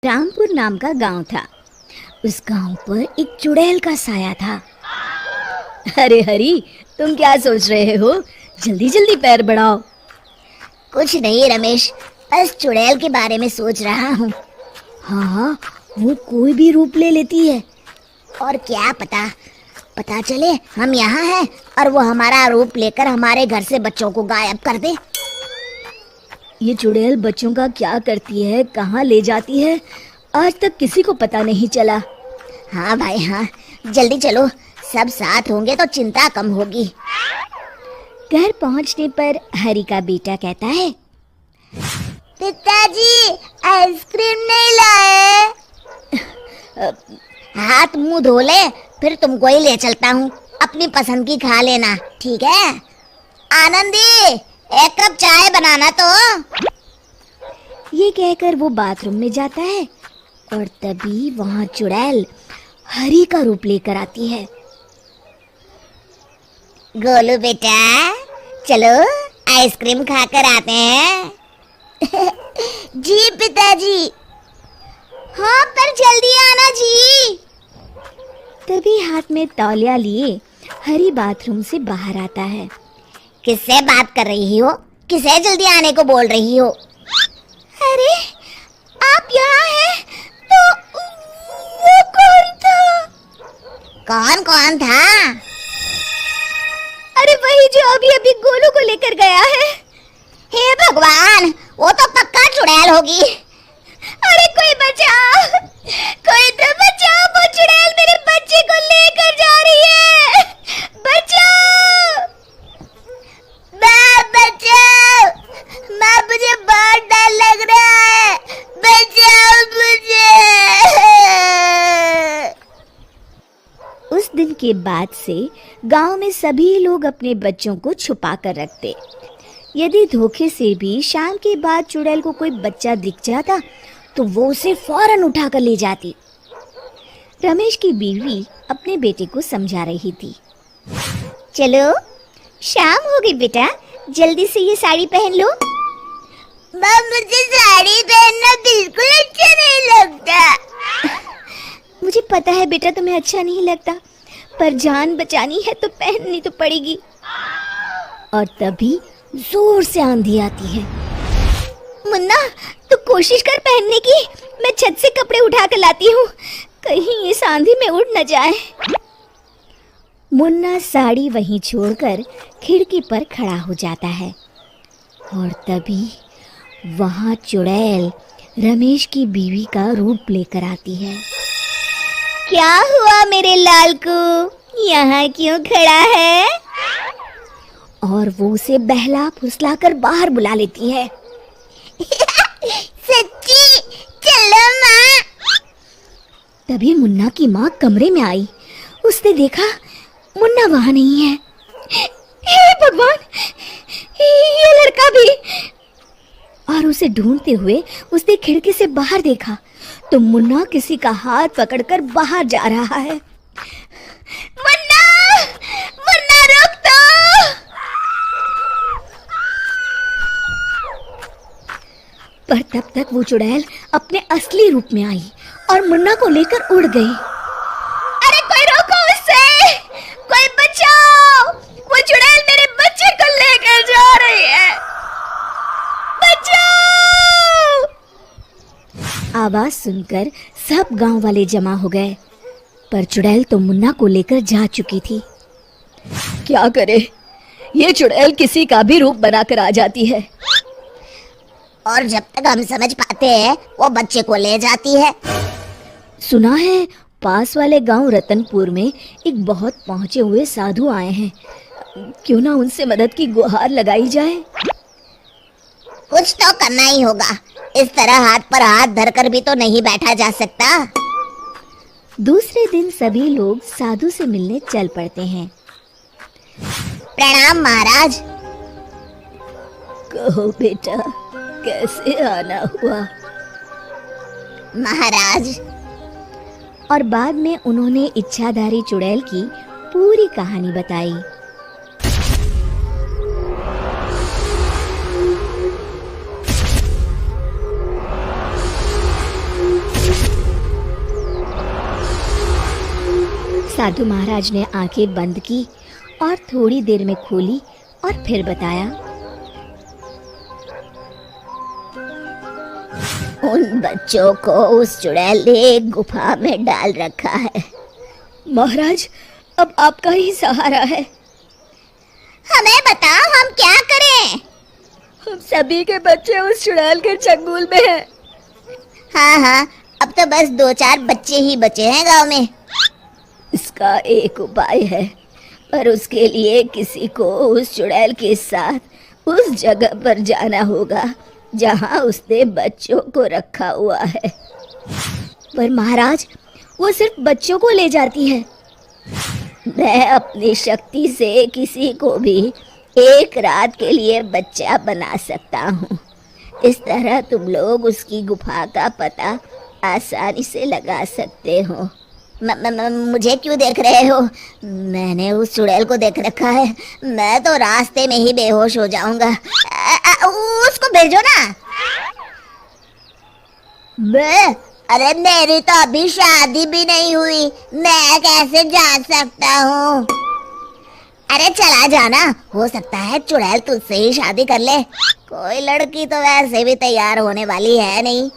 रामपुर नाम का गांव था। उस गांव पर एक चुड़ैल का साया था। अरे हरी, तुम क्या सोच रहे हो? जल्दी जल्दी पैर बढ़ाओ। कुछ नहीं रमेश, बस चुड़ैल के बारे में सोच रहा हूँ। हाँ, वो कोई भी रूप ले लेती है। और क्या पता चले हम यहाँ हैं और वो हमारा रूप लेकर हमारे घर से बच्चों को गायब कर दे। ये चुड़ैल बच्चों का क्या करती है, कहाँ ले जाती है, आज तक किसी को पता नहीं चला। हाँ भाई हाँ, जल्दी चलो, सब साथ होंगे तो चिंता कम होगी। घर पहुंचने पर हरी का बेटा कहता है, पिताजी आइसक्रीम नहीं लाए। हाथ मुंह धो ले, फिर तुमको ही ले चलता हूँ। अपनी पसंद की खा लेना, ठीक है? आनंदी, एक कप चाय बनाना तो। ये कहकर वो बाथरूम में जाता है और तभी वहाँ चुड़ैल हरी का रूप लेकर आती है। गोलू बेटा, चलो आइसक्रीम खाकर आते हैं। जी पिताजी। हाँ, पर जल्दी आना जी। तभी हाथ में तौलिया लिए हरी बाथरूम से बाहर आता है। किससे बात कर रही हो? किसे जल्दी आने को बोल रही हो? अरे आप यहाँ हैं तो वो कौन था? कौन था? अरे वही जो अभी अभी गोलू को लेकर गया है। हे भगवान, वो तो पक्का चुड़ैल होगी। अरे कोई बचाओ, कोई तो बचाओ, वो चुड़ैल मेरे बच्चे को लेकर जा रही है। बचाओ, बचाओ, माँ मुझे बहुत डर लग रहा है, बचाओ मुझे। उस दिन के बाद से गांव में सभी लोग अपने बच्चों को छुपा कर रखते। यदि धोखे से भी शाम के बाद चुड़ैल को कोई बच्चा दिख जाता तो वो उसे फौरन उठाकर ले जाती। रमेश की बीवी अपने बेटे को समझा रही थी। चलो, शाम हो गई बेटा, जल्दी से ये साड़ी पहन लो। माँ मुझे साड़ी पहनना बिल्कुल अच्छा नहीं लगता। मुझे पता है बेटा तुम्हें अच्छा नहीं लगता, पर जान बचानी है तो पहननी तो पड़ेगी। और तभी जोर से आंधी आती है। मुन्ना, तू कोशिश कर पहनने की, मैं छत से कपड़े उठा कर लाती हूँ, कहीं इस आंधी में उड़ न जाए। मुन्ना साड़ी वहीं छोड़कर खिड़की पर खड़ा हो जाता है और तभी वहाँ चुड़ैल रमेश की बीवी का रूप लेकर आती है। क्या हुआ मेरे लाल को, यहाँ क्यों खड़ा है? और वो उसे बहला फुसला कर बाहर बुला लेती है। सच्ची, चलो माँ। तभी मुन्ना की माँ कमरे में आई। उसने देखा मुन्ना वहाँ नहीं है। हे भगवान, ये लड़का भी! और उसे ढूंढते हुए उसने खिड़की से बाहर देखा तो मुन्ना किसी का हाथ पकड़कर बाहर जा रहा है। मुन्ना, मुन्ना रुक तो! पर तब तक वो चुड़ैल अपने असली रूप में आई और मुन्ना को लेकर उड़ गई। अरे कोई रोको उसे, कोई बचाओ, वो चुड़ैल मेरे बच्चे को लेकर जा रही है, बचाओ! आवाज सुनकर सब गांव वाले जमा हो गए, पर चुड़ैल तो मुन्ना को लेकर जा चुकी थी। क्या करे, ये चुड़ैल किसी का भी रूप बनाकर आ जाती है और जब तक हम समझ पाते हैं वो बच्चे को ले जाती है। सुना है पास वाले गांव रतनपुर में एक बहुत पहुंचे हुए साधु आए हैं, क्यों ना उनसे मदद की गुहार लगाई जाए। कुछ तो करना ही होगा, इस तरह हाथ पर हाथ धरकर भी तो नहीं बैठा जा सकता। दूसरे दिन सभी लोग साधु से मिलने चल पड़ते हैं। प्रणाम महाराज। कहो बेटा, कैसे आना हुआ? महाराज। और बाद में उन्होंने इच्छाधारी चुड़ैल की पूरी कहानी बताई। साधु महाराज ने आंखें बंद की और थोड़ी देर में खोली और फिर बताया, उन बच्चों को उस चुड़ैल ने एक गुफा में डाल रखा है। महाराज, अब आपका ही सहारा है। हमें बताओ, हम क्या करें? हम सभी के बच्चे उस चुड़ैल के चंगुल में हैं। हाँ हाँ, अब तो बस 2-4 बच्चे ही बचे हैं गांव में। इसका एक उपाय है, पर उसके लिए किसी को उस चुड़ैल के साथ उस जगह पर जाना होगा जहाँ उसने बच्चों को रखा हुआ है। पर महाराज, वो सिर्फ बच्चों को ले जाती है। मैं अपनी शक्ति से किसी को भी एक रात के लिए बच्चा बना सकता हूँ। इस तरह तुम लोग उसकी गुफा का पता आसानी से लगा सकते हो। मुझे क्यों देख रहे हो? मैंने उस चुड़ैल को देख रखा है। मैं तो रास्ते में ही बेहोश हो जाऊंगा। उसको भेजो ना। अरे मेरी तो अभी शादी भी नहीं हुई, मैं कैसे जा सकता हूँ? अरे चला जाना, हो सकता है चुड़ैल तुझसे ही शादी कर ले। कोई लड़की तो वैसे भी तैयार होने वाली है नहीं।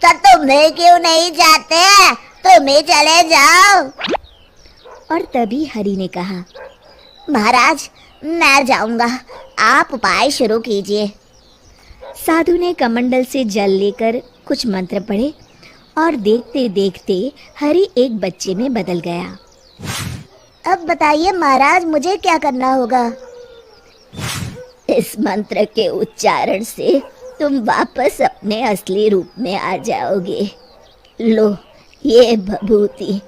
तो तुम्हें क्यों नहीं जाते? तुम ही चले जाओ। और तभी हरि ने कहा, महाराज, मैं जाऊंगा, आप उपाय शुरू कीजिए। साधु ने कमंडल से जल लेकर कुछ मंत्र पढ़े और देखते देखते हरि एक बच्चे में बदल गया। अब बताइए महाराज, मुझे क्या करना होगा? इस मंत्र के उच्चारण से तुम वापस अपने असली रूप में आ जाओगे। लो, ये भभूति।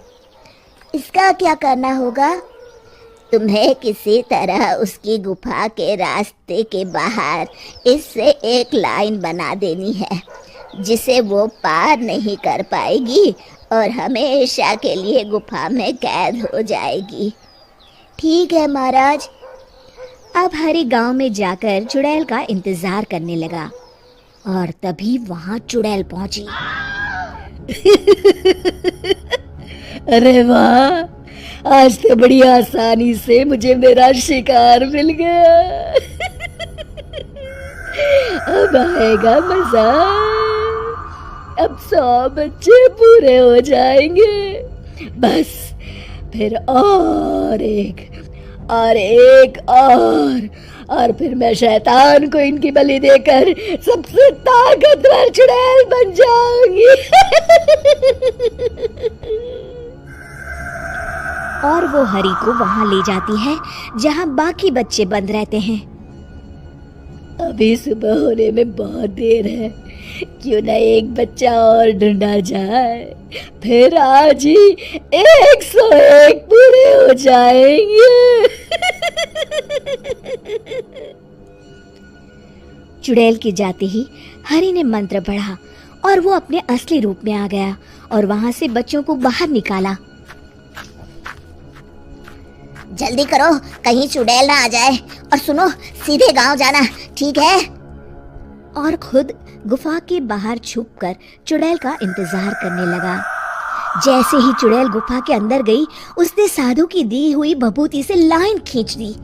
इसका क्या करना होगा? तुम्हें किसी तरह उसकी गुफा के रास्ते के बाहर इससे एक लाइन बना देनी है, जिसे वो पार नहीं कर पाएगी और हमेशा के लिए गुफा में कैद हो जाएगी। ठीक है महाराज। अब हरि गांव में जाकर चुड़ैल का इंतजार करने लगा और तभी वहां चुड़ैल पहुंची। अरे वाह, आज तो बड़ी आसानी से मुझे मेरा शिकार मिल गया। अब आएगा मजा। अब 100 बच्चे पूरे हो जाएंगे। बस फिर और एक और फिर मैं शैतान को इनकी बलि देकर सबसे ताकतवर चुड़ैल बन जाऊंगी। और वो हरि को वहां ले जाती है जहां बाकी बच्चे बंद रहते हैं। अभी सुबह होने में बहुत देर है, क्यों ना एक बच्चा और ढूंढा जाए, फिर आज ही 101 पूरे हो जाएंगे। चुड़ैल के जाते ही हरि ने मंत्र पढ़ा और वो अपने असली रूप में आ गया और वहां से बच्चों को बाहर निकाला। जल्दी करो, कहीं चुड़ैल ना आ जाए। और सुनो, सीधे गांव जाना, ठीक है? और खुद गुफा के बाहर छुपकर चुड़ैल का इंतजार करने लगा। जैसे ही चुड़ैल गुफा के अंदर गई, उसने साधु की दी हुई भभूति से लाइन खींच दी।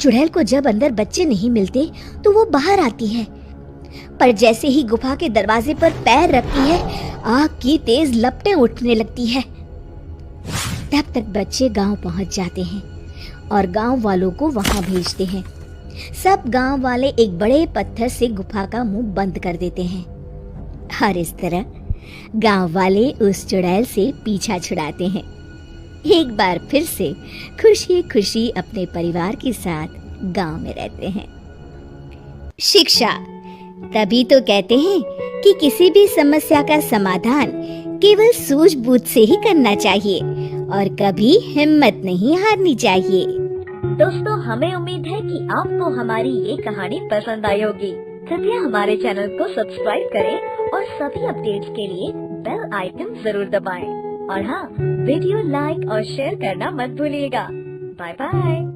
चुड़ैल को जब अंदर बच्चे नहीं मिलते तो वो बाहर आती है, पर जैसे ही गुफा के दरवाजे पर पैर रखती है, आग की तेज लपटें उठने लगती है। तब तक बच्चे गांव पहुंच जाते हैं और गांव वालों को वहां भेजते हैं। सब गांव वाले एक बड़े पत्थर से गुफा का मुंह बंद कर देते हैं और इस तरह गांव वाले उस चुड़ैल से पीछा छुड़ाते हैं। एक बार फिर से खुशी खुशी अपने परिवार के साथ गांव में रहते हैं। शिक्षा, तभी तो कहते हैं कि किसी भी समस्या का समाधान केवल सूझबूझ से ही करना चाहिए और कभी हिम्मत नहीं हारनी चाहिए। दोस्तों, हमें उम्मीद है कि आपको हमारी ये कहानी पसंद आई होगी। कृपया हमारे चैनल को सब्सक्राइब करें और सभी अपडेट्स के लिए बेल आइकन जरूर दबाएं। और हाँ, वीडियो लाइक और शेयर करना मत भूलिएगा। Bye bye.